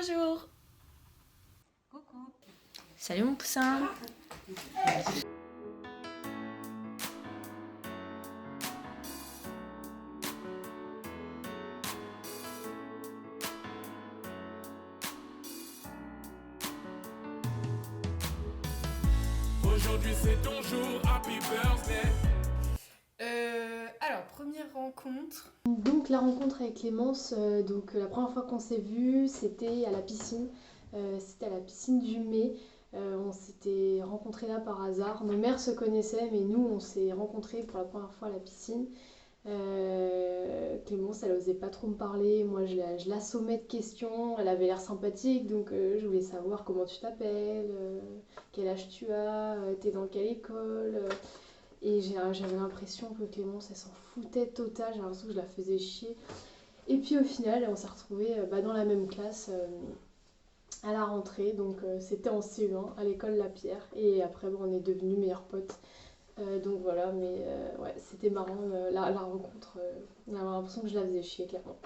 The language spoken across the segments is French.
Bonjour. Coucou. Salut mon poussin. Aujourd'hui c'est ton jour, happy birthday. Alors, première rencontre. Donc la rencontre avec Clémence, la première fois qu'on s'est vu, c'était à la piscine. C'était à la piscine du Mai. On s'était rencontrés là par hasard. Nos mères se connaissaient, mais nous, on s'est rencontrés pour la première fois à la piscine. Clémence, elle osait pas trop me parler. Moi, je l'assommais de questions. Elle avait l'air sympathique, donc je voulais savoir comment tu t'appelles, quel âge tu as, t'es dans quelle école. Et j'avais l'impression que Clémence, elle s'en foutait total. J'ai l'impression que je la faisais chier. Et puis au final, on s'est retrouvés dans la même classe à la rentrée. Donc c'était en CE1 à l'école La Pierre. Et après, on est devenus meilleurs potes. Donc voilà, mais ouais, c'était marrant la rencontre. J'avais l'impression que je la faisais chier, clairement.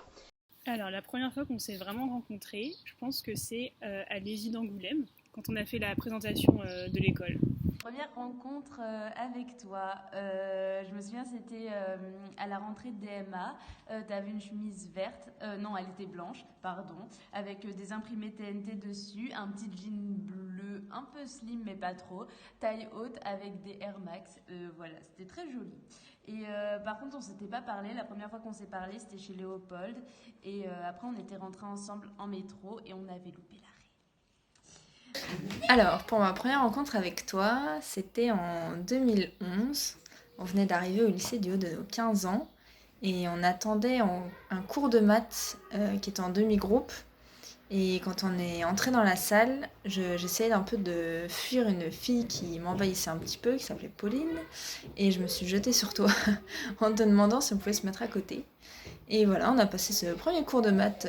Alors, la première fois qu'on s'est vraiment rencontrés, je pense que c'est à l'ESI d'Angoulême, quand on a fait la présentation de l'école. Première rencontre avec toi, je me souviens c'était à la rentrée de DMA, t'avais une chemise verte, non elle était blanche, pardon, avec des imprimés TNT dessus, un petit jean bleu un peu slim mais pas trop, taille haute avec des Air Max, voilà c'était très joli. Et par contre on s'était pas parlé, la première fois qu'on s'est parlé c'était chez Léopold et après on était rentrés ensemble en métro et on avait loupé l'arrêt. Alors, pour ma première rencontre avec toi, c'était en 2011. On venait d'arriver au lycée du haut de nos 15 ans et on attendait un cours de maths qui était en demi-groupe. Et quand on est entré dans la salle, j'essayais un peu de fuir une fille qui m'envahissait un petit peu, qui s'appelait Pauline. Et je me suis jetée sur toi en te demandant si on pouvait se mettre à côté. Et voilà, on a passé ce premier cours de maths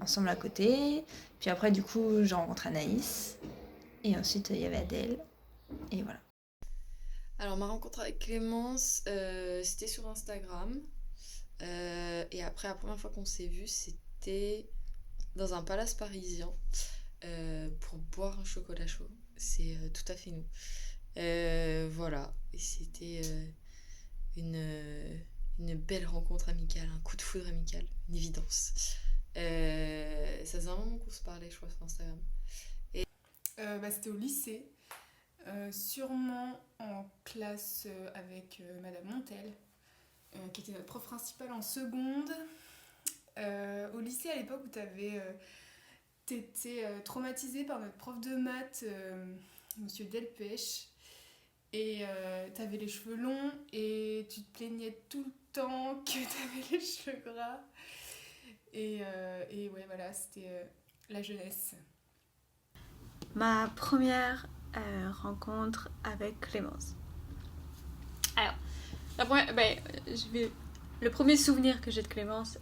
ensemble à côté. Puis après, du coup, j'ai rencontré Anaïs. Et ensuite, il y avait Adèle. Et voilà. Alors ma rencontre avec Clémence, c'était sur Instagram. Et après la première fois qu'on s'est vu, c'était dans un palace parisien pour boire un chocolat chaud. C'est tout à fait nous. Voilà. Et c'était une belle rencontre amicale, un coup de foudre amical, une évidence. Ça faisait un moment qu'on se parlait, je crois, sur Instagram. C'était au lycée, sûrement en classe avec Madame Montel, qui était notre prof principale en seconde. Au lycée, à l'époque où t'étais traumatisée par notre prof de maths, Monsieur Delpech, et t'avais les cheveux longs et tu te plaignais tout le temps que t'avais les cheveux gras. Et ouais, voilà, c'était la jeunesse. Ma première rencontre avec Clémence. Alors, le premier souvenir que j'ai de Clémence,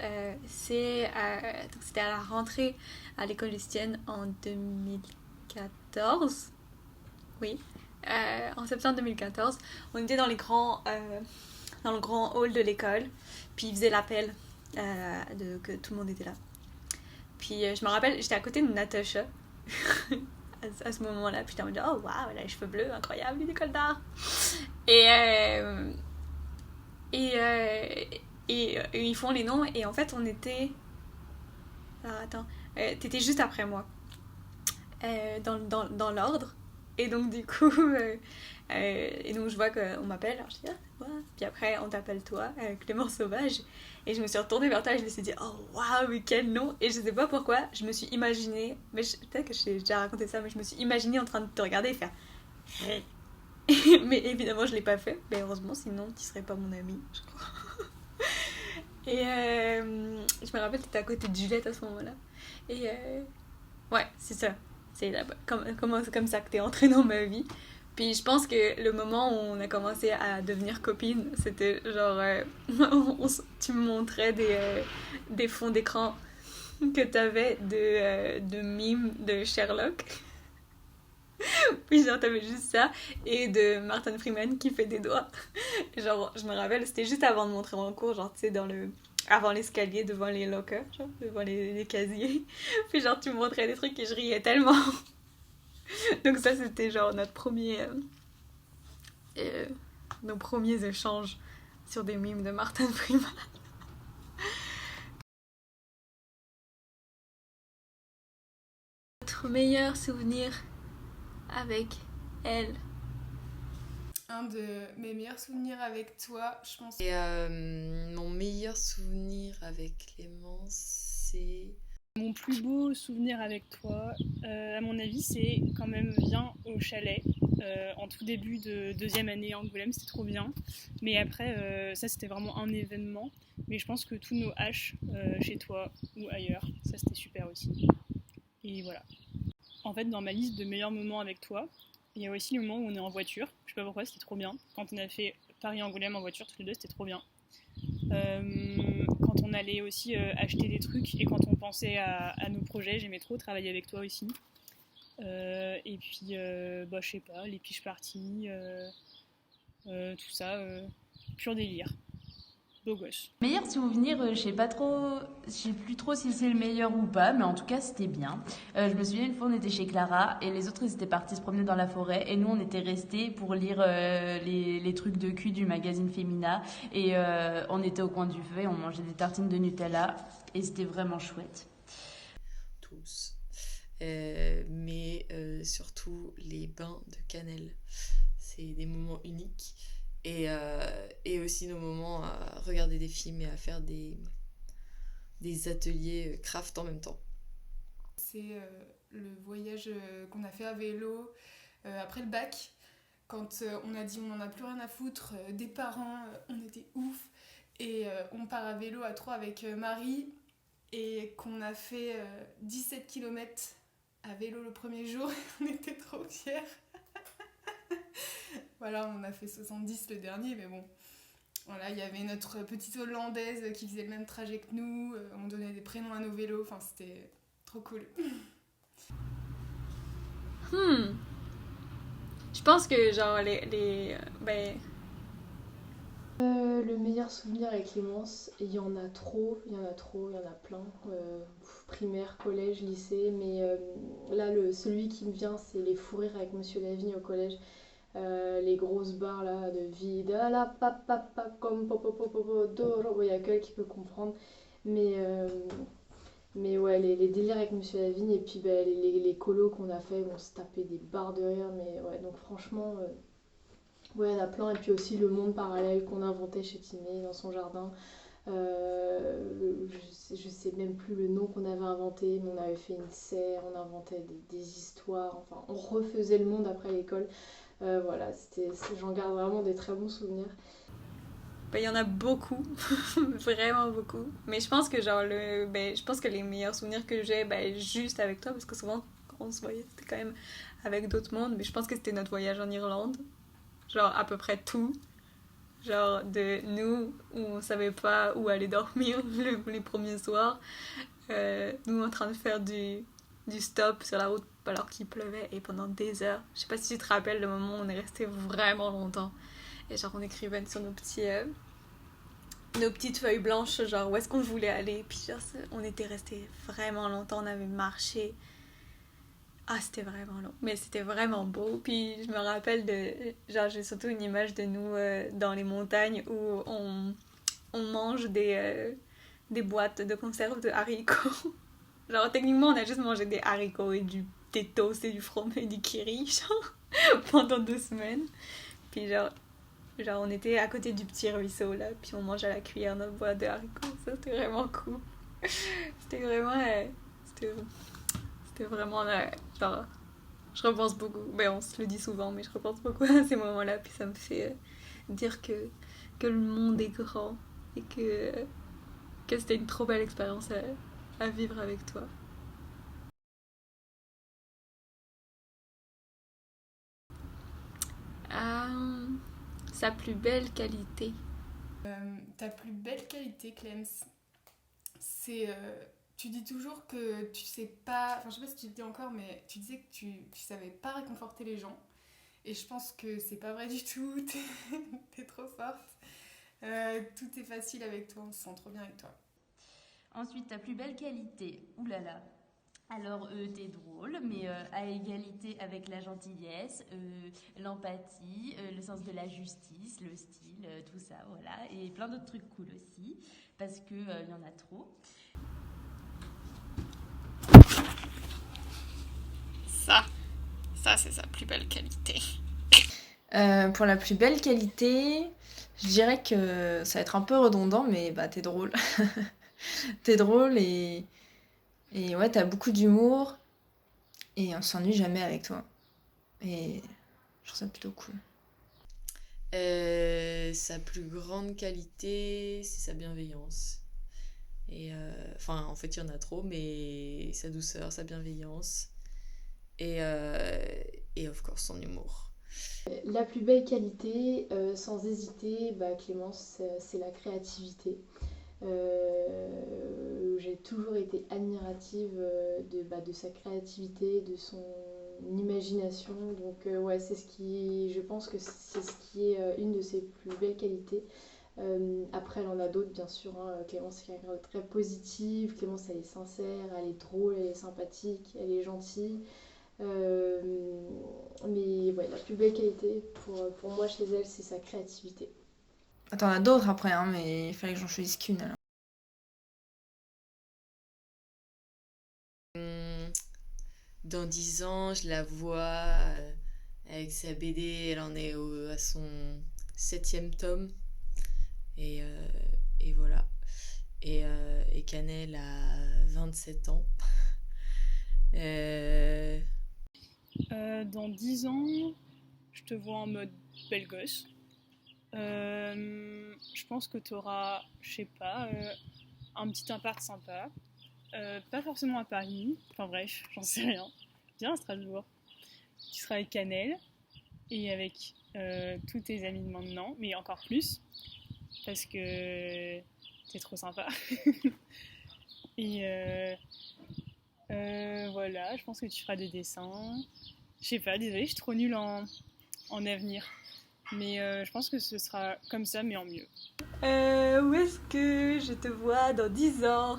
c'était à la rentrée à l'école Lustienne en 2014. Oui, en septembre 2014. On était dans le grand hall de l'école, puis ils faisaient l'appel que tout le monde était là. Puis je me rappelle, j'étais à côté de Natacha. À ce moment-là, puis j'étais en mode oh waouh, elle a les cheveux bleus, incroyable, une école d'art. Et ils font les noms, et en fait on était. Alors attends, t'étais juste après moi dans l'ordre, et donc du coup et donc je vois qu'on m'appelle, alors je dis ah, ouais. Puis après on t'appelle toi, Clément Sauvage, et je me suis retournée vers toi et je me suis dit oh waouh, mais quel nom. Et je sais pas pourquoi je me suis imaginée, peut-être que j'ai déjà raconté ça, mais je me suis imaginée en train de te regarder et faire mais évidemment je l'ai pas fait, mais heureusement, sinon tu serais pas mon amie, je crois. Et je me rappelle, t'étais à côté de Juliette à ce moment-là, et ouais, c'est ça, c'est comme ça que t'es entrée dans ma vie. Puis je pense que le moment où on a commencé à devenir copines, c'était genre tu me montrais des fonds d'écran que t'avais de mimes de Sherlock. Puis genre t'avais juste ça, et de Martin Freeman qui fait des doigts. Genre je me rappelle, c'était juste avant de montrer mon cours, genre tu sais dans avant l'escalier, devant les lockers, genre, devant les casiers. Puis genre, tu me montrais des trucs et je riais tellement. Donc ça, c'était genre nos premiers échanges sur des mimes de Martin Freeman. Votre meilleur souvenir avec elle? Un de mes meilleurs souvenirs avec toi, je pense. Et mon meilleur souvenir avec Clémence, c'est... Mon plus beau souvenir avec toi, à mon avis, c'est quand même bien au chalet. En tout début de deuxième année à Angoulême, c'était trop bien. Mais après, ça c'était vraiment un événement. Mais je pense que tous nos H chez toi ou ailleurs, ça c'était super aussi. Et voilà. En fait, dans ma liste de meilleurs moments avec toi, il y a aussi le moment où on est en voiture. Je sais pas pourquoi, c'était trop bien. Quand on a fait Paris-Angoulême en voiture, tous les deux, c'était trop bien. Quand on allait aussi acheter des trucs et quand on pensait à nos projets, j'aimais trop travailler avec toi aussi. Et puis, je sais pas, les piges parties, tout ça, pur délire. Beau gosse. Meilleur souvenir, je sais plus trop si c'est le meilleur ou pas, mais en tout cas c'était bien. Je me souviens une fois on était chez Clara et les autres ils étaient partis se promener dans la forêt et nous on était restés pour lire les trucs de cul du magazine Femina et on était au coin du feu et on mangeait des tartines de Nutella et c'était vraiment chouette. Tous. Mais surtout les bains de cannelle. C'est des moments uniques. Et aussi nos moments à regarder des films et à faire des ateliers craft en même temps. C'est le voyage qu'on a fait à vélo après le bac. Quand on a dit on n'en a plus rien à foutre des parents, on était ouf. Et on part à vélo à 3 avec Marie et qu'on a fait 17 km à vélo le premier jour. On était trop fiers. Voilà, on a fait 70 le dernier, mais bon. Voilà, il y avait notre petite Hollandaise qui faisait le même trajet que nous. On donnait des prénoms à nos vélos. Enfin, c'était trop cool. Je pense que genre Le meilleur souvenir avec Clémence, il y en a trop, il y en a plein. Primaire, collège, lycée, mais là, celui qui me vient, c'est les fous rires avec Monsieur Lavigne au collège. Les grosses barres là de vide, ah là, papa, comme popo, doro, il y a que elle qui peut comprendre. Mais ouais, les délires avec Monsieur Lavigne et puis les colos qu'on a fait, on se tapait des barres de rire, mais ouais, donc franchement, ouais, il y en a plein. Et puis aussi le monde parallèle qu'on inventait chez Timé dans son jardin. Je sais même plus le nom qu'on avait inventé, mais on avait fait une serre, on inventait des histoires, enfin, on refaisait le monde après l'école. Voilà, j'en garde vraiment des très bons souvenirs. il y en a beaucoup, vraiment beaucoup. Mais je pense que je pense que les meilleurs souvenirs que j'ai, juste avec toi, parce que souvent quand on se voyait, c'était quand même avec d'autres mondes. Mais je pense que c'était notre voyage en Irlande, genre à peu près tout. Genre de nous où on savait pas où aller dormir les premiers soirs, nous en train de faire du stop sur la route alors qu'il pleuvait et pendant des heures. Je sais pas si tu te rappelles le moment où on est resté vraiment longtemps et genre on écrivait sur nos petites feuilles blanches genre où est-ce qu'on voulait aller, puis genre on était resté vraiment longtemps, on avait marché. Ah, c'était vraiment long, mais c'était vraiment beau. Puis je me rappelle genre j'ai surtout une image de nous dans les montagnes où on mange des boîtes de conserve de haricots. Genre techniquement on a juste mangé des haricots et des toasts et du fromage et du kiri genre pendant 2 semaines. Puis genre on était à côté du petit ruisseau là, puis on mangeait à la cuillère notre boîte de haricots. Ça c'était vraiment cool. C'était vraiment c'était vraiment genre je repense beaucoup, on se le dit souvent, mais je repense beaucoup à ces moments là, puis ça me fait dire que le monde est grand et que c'était une trop belle expérience à vivre avec toi. Sa plus belle qualité. Ta plus belle qualité, Clems, c'est... tu dis toujours que tu sais pas... Enfin, je sais pas si tu le dis encore, mais tu disais que tu savais pas réconforter les gens. Et je pense que c'est pas vrai du tout. T'es trop forte. Tout est facile avec toi, on se sent trop bien avec toi. Ensuite, ta plus belle qualité. Ouh là là. Alors, t'es drôle, mais à égalité avec la gentillesse, l'empathie, le sens de la justice, le style, tout ça, voilà. Et plein d'autres trucs cool aussi, parce que y en a trop. Ça c'est sa plus belle qualité. Pour la plus belle qualité, je dirais que ça va être un peu redondant, mais bah t'es drôle. T'es drôle et ouais, t'as beaucoup d'humour et on s'ennuie jamais avec toi. Et je trouve ça plutôt cool. Sa plus grande qualité, c'est sa bienveillance. Et enfin, en fait, il y en a trop, mais sa douceur, sa bienveillance et of course, son humour. La plus belle qualité, sans hésiter, Clémence, c'est la créativité. J'ai toujours été admirative de sa créativité, de son imagination. Donc ouais, je pense que c'est ce qui est une de ses plus belles qualités. Après, elle en a d'autres, bien sûr. Hein. Clémence, c'est quelqu'un de très positive. Clémence, elle est sincère, elle est drôle, elle est sympathique, elle est gentille. Mais ouais, la plus belle qualité pour moi chez elle, c'est sa créativité. T'en as d'autres après, hein, mais il fallait que j'en choisisse qu'une alors. Dans 10 ans, je la vois avec sa BD, elle en est à son 7e tome. Et, euh, et voilà. Et Cannelle a 27 ans. Euh, Dans 10 ans, je te vois en mode belle gosse. Je pense que tu auras, je sais pas, un petit appart sympa. Pas forcément à Paris, enfin bref, j'en sais rien. Viens à Strasbourg. Tu seras avec Cannelle et avec tous tes amis de maintenant, mais encore plus, parce que t'es trop sympa. Et voilà, je pense que tu feras des dessins. Je sais pas, désolée, je suis trop nulle en avenir. Mais je pense que ce sera comme ça, mais en mieux. Où est-ce que je te vois dans 10 ans?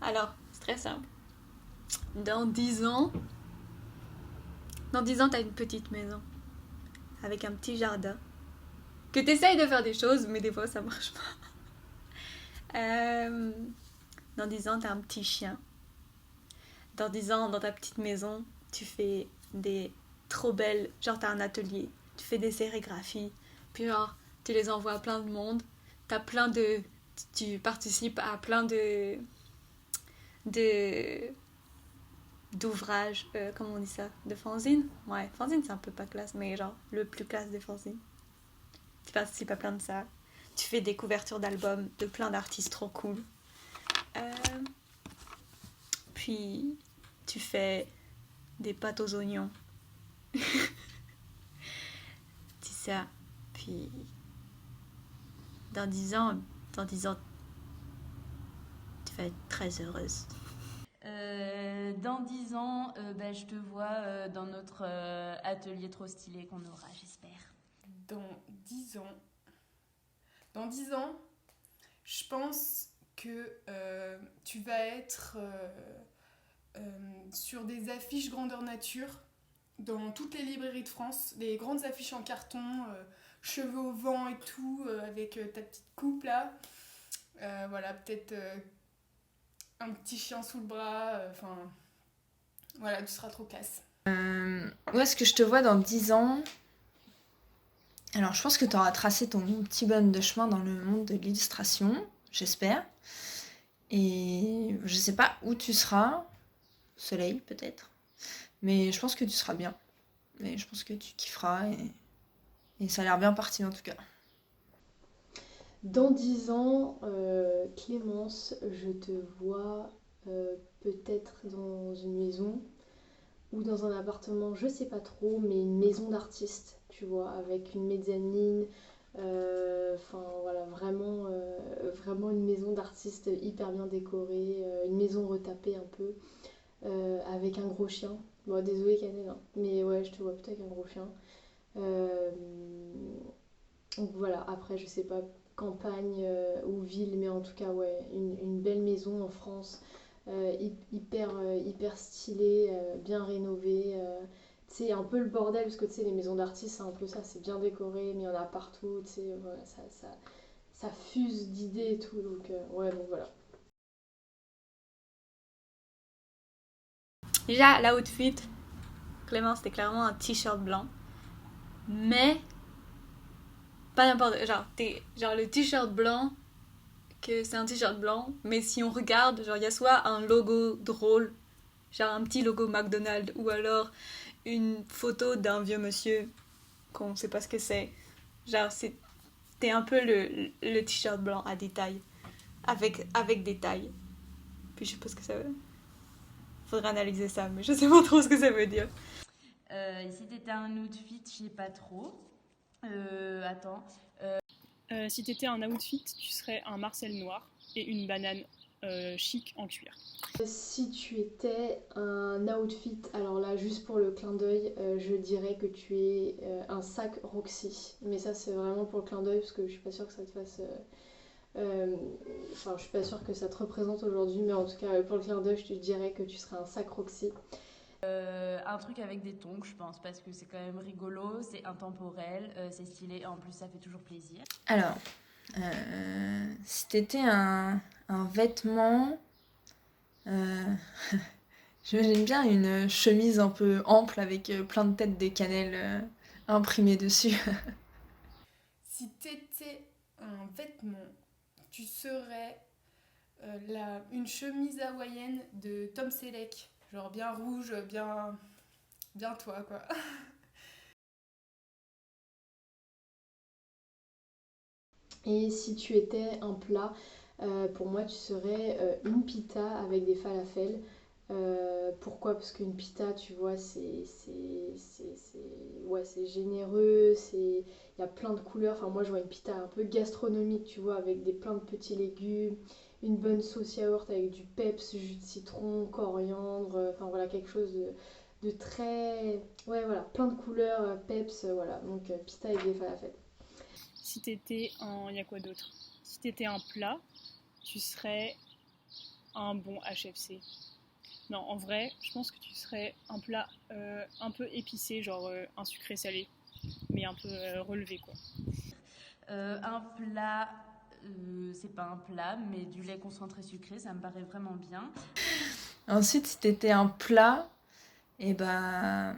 Alors, c'est très simple. Dans 10 ans, t'as une petite maison avec un petit jardin. Que t'essayes de faire des choses, mais des fois ça marche pas. Dans 10 ans, t'as un petit chien. Dans 10 ans, dans ta petite maison, tu fais des trop belles... Genre, t'as un atelier, tu fais des sérigraphies, puis genre, tu les envoies à plein de monde. T'as plein de... Tu participes à plein d'ouvrages, comment on dit ça? De fanzines? Ouais, fanzine c'est un peu pas classe, mais genre, le plus classe des fanzines. Tu participes à plein de ça. Tu fais des couvertures d'albums de plein d'artistes trop cool. Puis tu fais des pâtes aux oignons. C'est ça. Puis dans 10 ans, tu vas être très heureuse. Dans 10 ans, je te vois dans notre atelier trop stylé qu'on aura, j'espère. Dans 10 ans... Dans 10 ans, je pense que tu vas être sur des affiches grandeur nature dans toutes les librairies de France, des grandes affiches en carton, cheveux au vent et tout, avec ta petite coupe là. Voilà, peut-être un petit chien sous le bras, enfin... voilà, tu seras trop classe. Où est-ce que je te vois dans 10 ans? Alors, je pense que tu auras tracé ton petit bonhomme de chemin dans le monde de l'illustration, j'espère. Et je sais pas où tu seras, soleil peut-être, mais je pense que tu seras bien. Mais je pense que tu kifferas et ça a l'air bien parti en tout cas. Dans 10 ans, Clémence, je te vois peut-être dans une maison ou dans un appartement, je sais pas trop, mais une maison d'artiste, tu vois, avec une mezzanine. Enfin voilà, vraiment une maison d'artiste hyper bien décorée, une maison retapée un peu, avec un gros chien. Bon, désolée Cannelle, hein, mais ouais, je te vois plutôt avec un gros chien. Donc voilà, après je sais pas campagne ou ville, mais en tout cas ouais, une belle maison en France, hyper stylée, bien rénovée. Tu sais, un peu le bordel, parce que tu sais, les maisons d'artistes, c'est un peu ça, c'est bien décoré, mais il y en a partout, tu sais, voilà, ça fuse d'idées et tout, donc ouais, bon voilà. Déjà, l'outfit, Clément, c'était clairement un t-shirt blanc. Mais, pas n'importe... Genre le t-shirt blanc, que c'est un t-shirt blanc, mais si on regarde, genre, il y a soit un logo drôle, genre un petit logo McDonald's, ou alors une photo d'un vieux monsieur qu'on sait pas ce que c'est. Genre, c'était un peu le t-shirt blanc à détails, avec des tailles. Puis je sais pas ce que ça veut. Faudrait analyser ça, mais je sais pas trop ce que ça veut dire. Si t'étais un outfit, je sais pas trop. Attends. Si t'étais un outfit, tu serais un Marcel noir et une banane chic en cuir. Si tu étais un outfit, alors là, juste pour le clin d'œil, je dirais que tu es un sac Roxy. Mais ça, c'est vraiment pour le clin d'œil, parce que je suis pas sûre que ça te fasse... Enfin, je suis pas sûre que ça te représente aujourd'hui, mais en tout cas, pour le clin d'œil, je te dirais que tu serais un sac Roxy. Un truc avec des tongs, je pense, parce que c'est quand même rigolo, c'est intemporel, c'est stylé, et en plus ça fait toujours plaisir. Alors, si t'étais un vêtement, j'imagine bien une chemise un peu ample avec plein de têtes de cannelle imprimées dessus. Si t'étais un vêtement, tu serais une chemise hawaïenne de Tom Selleck. Genre bien rouge, bien toi, quoi. Et si tu étais un plat, pour moi, tu serais une pita avec des falafels. Pourquoi? Parce qu'une pita, tu vois, ouais, c'est généreux, il y a plein de couleurs. Enfin, moi, je vois une pita un peu gastronomique, tu vois, avec plein de petits légumes, une bonne sauce yaourt avec du peps, jus de citron, coriandre, enfin voilà, quelque chose de très... Ouais, voilà, plein de couleurs, peps, voilà. Donc, pita avec des falafels. Si t'étais un... Y a quoi d'autre? Si t'étais un plat, tu serais un bon HFC. Non, en vrai, je pense que tu serais un plat un peu épicé, genre un sucré salé, mais un peu relevé, quoi. Un plat, c'est pas un plat, mais du lait concentré sucré, ça me paraît vraiment bien. Ensuite, si t'étais un plat, et ben,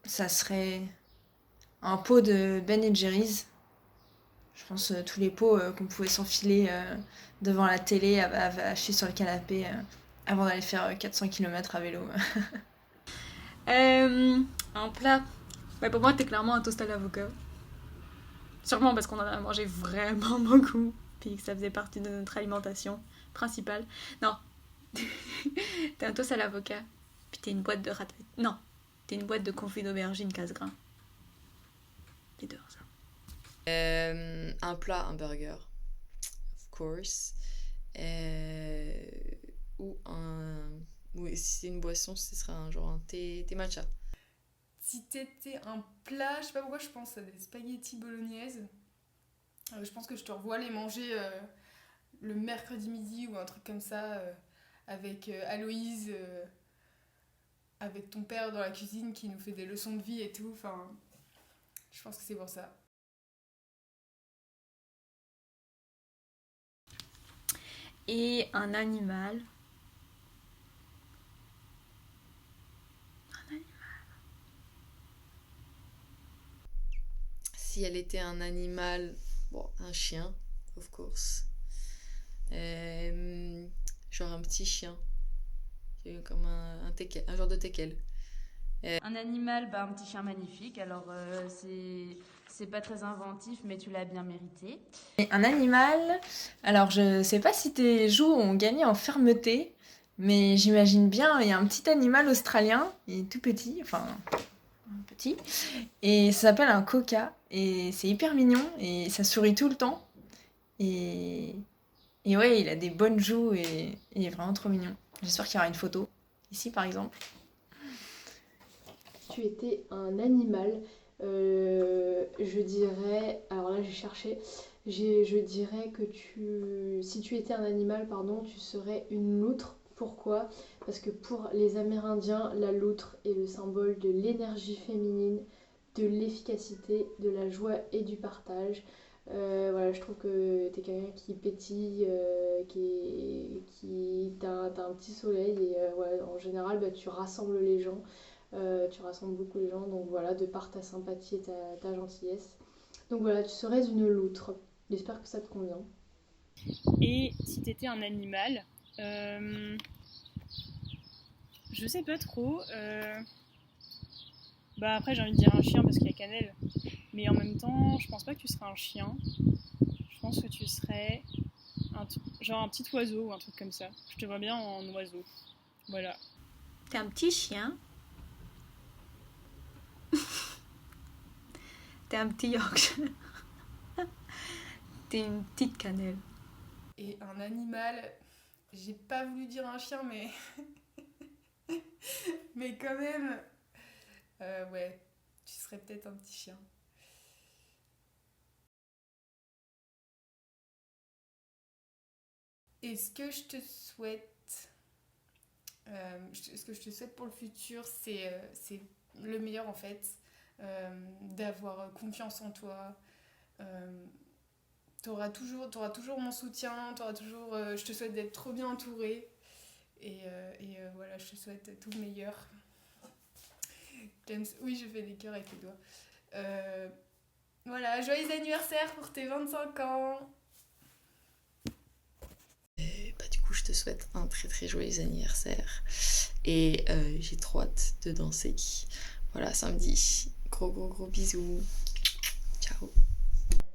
ça serait un pot de Ben & Jerry's. Je pense tous les pots qu'on pouvait s'enfiler devant la télé, hacher sur le canapé avant d'aller faire 400 km à vélo. Un plat. Bah, pour moi, t'es clairement un toast à l'avocat. Sûrement parce qu'on en a mangé vraiment beaucoup, puis que ça faisait partie de notre alimentation principale. Non. T'es un toast à l'avocat, puis t'es une boîte de Non. T'es une boîte de confit d'aubergine casse-grain. Les deux, ça. Un plat, un burger, of course. Ou si c'est une boisson, ce serait un thé matcha. Si t'étais un plat, je sais pas pourquoi je pense à des spaghettis bolognaises. Je pense que je te revois les manger le mercredi midi ou un truc comme ça avec Aloïse, avec ton père dans la cuisine qui nous fait des leçons de vie et tout. Enfin, je pense que c'est pour ça. Et un animal. Si elle était un animal, bon, un chien, of course. Genre un petit chien, comme un teckel, un genre de teckel. Un animal, bah, un petit chien magnifique, alors c'est pas très inventif, mais tu l'as bien mérité. Et un animal, alors je sais pas si tes joues ont gagné en fermeté, mais j'imagine bien, il y a un petit animal australien, il est tout petit, enfin petit, et ça s'appelle un koka, et c'est hyper mignon, et ça sourit tout le temps, et ouais, il a des bonnes joues, et il est vraiment trop mignon. J'espère qu'il y aura une photo, ici par exemple. Tu étais un animal, Je dirais, alors là j'ai cherché, je dirais que si tu étais un animal, pardon, tu serais une loutre. Pourquoi ? Parce que pour les Amérindiens, la loutre est le symbole de l'énergie féminine, de l'efficacité, de la joie et du partage. Voilà, je trouve que t'es quelqu'un qui pétille, t'as un petit soleil et ouais, en général tu rassembles les gens, tu rassembles beaucoup les gens, donc voilà, de par ta sympathie et ta gentillesse. Donc voilà, tu serais une loutre. J'espère que ça te convient. Et si t'étais un animal, je sais pas trop. Bah après j'ai envie de dire un chien parce qu'il y a Cannelle. Mais en même temps, je pense pas que tu serais un chien. Je pense que tu serais genre un petit oiseau ou un truc comme ça. Je te vois bien en oiseau. Voilà. T'es un petit chien. T'es un petit Yorkshire. T'es une petite Cannelle. Et un animal, j'ai pas voulu dire un chien, mais mais quand même, ouais, tu serais peut-être un petit chien. Et ce que je te souhaite, pour le futur, c'est le meilleur en fait, d'avoir confiance en toi. T'auras toujours mon soutien, je te souhaite d'être trop bien entourée. Et voilà, je te souhaite tout le meilleur. James, oui, je fais des cœurs avec les doigts. Voilà, joyeux anniversaire pour tes 25 ans. Du coup, je te souhaite un très très joyeux anniversaire. Et j'ai trop hâte de danser. Voilà, samedi. Gros bisous. Ciao.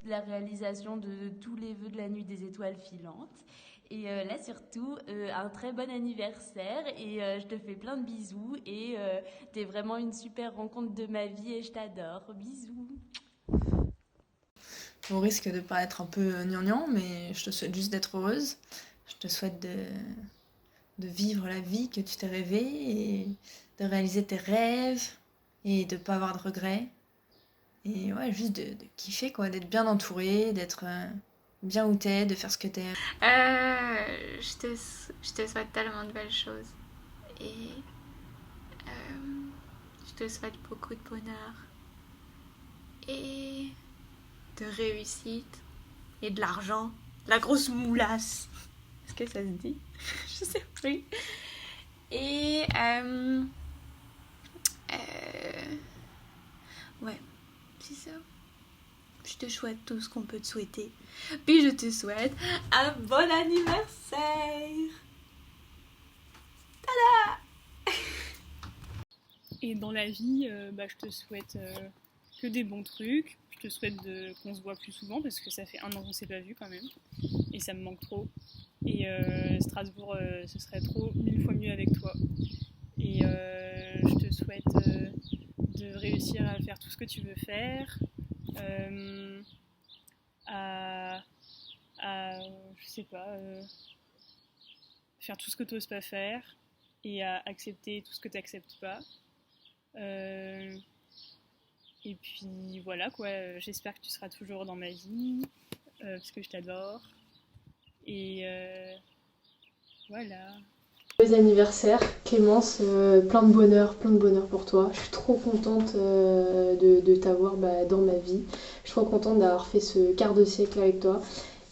La réalisation de tous les vœux de la nuit des étoiles filantes. Et là surtout, un très bon anniversaire et je te fais plein de bisous et t'es vraiment une super rencontre de ma vie et je t'adore. Bisous. Au risque de paraître un peu gnangnan, mais je te souhaite juste d'être heureuse. Je te souhaite de vivre la vie que tu t'es rêvée et de réaliser tes rêves et de pas avoir de regrets. Et ouais, juste de kiffer quoi, d'être bien entourée, d'être bien où t'es, de faire ce que t'aimes. Je te souhaite tellement de belles choses. Et je te souhaite beaucoup de bonheur. Et de réussite. Et de l'argent. La grosse moulasse. Est-ce que ça se dit ? Je sais plus. Et ouais, c'est ça. Je te souhaite tout ce qu'on peut te souhaiter. Puis je te souhaite un bon anniversaire. Tada! Et dans la vie, je te souhaite que des bons trucs. Je te souhaite qu'on se voit plus souvent parce que ça fait 1 an qu'on s'est pas vu quand même. Et ça me manque trop. Et Strasbourg, ce serait 1000 fois mieux avec toi. Et je te souhaite de réussir à faire tout ce que tu veux faire. Je sais pas, faire tout ce que tu n'oses pas faire et à accepter tout ce que tu n'acceptes pas. Et puis voilà quoi, j'espère que tu seras toujours dans ma vie parce que je t'adore. Et voilà. Joyeux anniversaire Clémence, plein de bonheur pour toi. Je suis trop contente de t'avoir dans ma vie. Je suis trop contente d'avoir fait ce quart de siècle avec toi.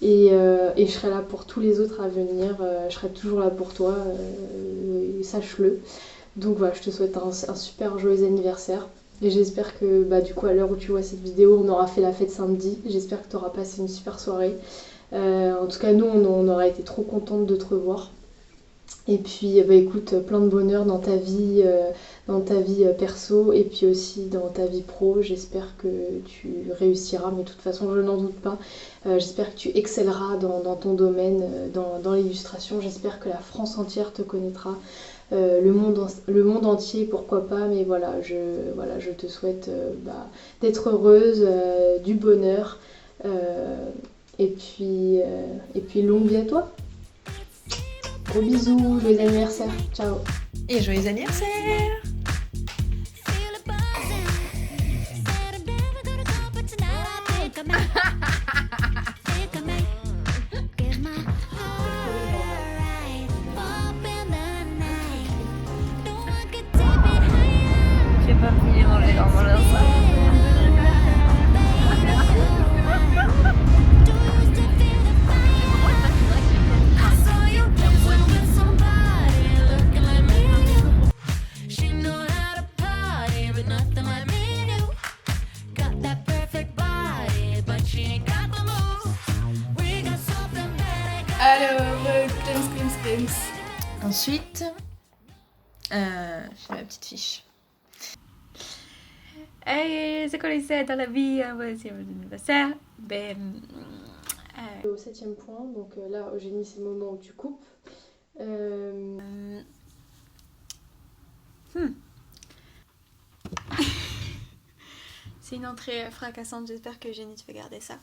Et je serai là pour tous les autres à venir. Je serai toujours là pour toi, sache-le. Donc voilà, je te souhaite un super joyeux anniversaire. Et j'espère que du coup à l'heure où tu vois cette vidéo, on aura fait la fête samedi. J'espère que tu auras passé une super soirée. En tout cas nous on aura été trop contentes de te revoir. Et puis écoute, plein de bonheur dans ta vie perso et puis aussi dans ta vie pro. J'espère que tu réussiras, mais de toute façon je n'en doute pas. J'espère que tu excelleras dans ton domaine, dans l'illustration. J'espère que la France entière te connaîtra, le monde entier, pourquoi pas. Mais voilà, je te souhaite d'être heureuse, du bonheur et puis longue vie à toi. Gros bisous, joyeux anniversaire, ciao. Et joyeux anniversaire! Alors, clems. Ensuite, j'ai ma petite fiche. Et c'est quoi les 7 dans la vie, un anniversaire? Au 7e point, donc là, Eugénie, c'est le moment où tu coupes. C'est une entrée fracassante, j'espère que Eugénie, tu vas garder ça.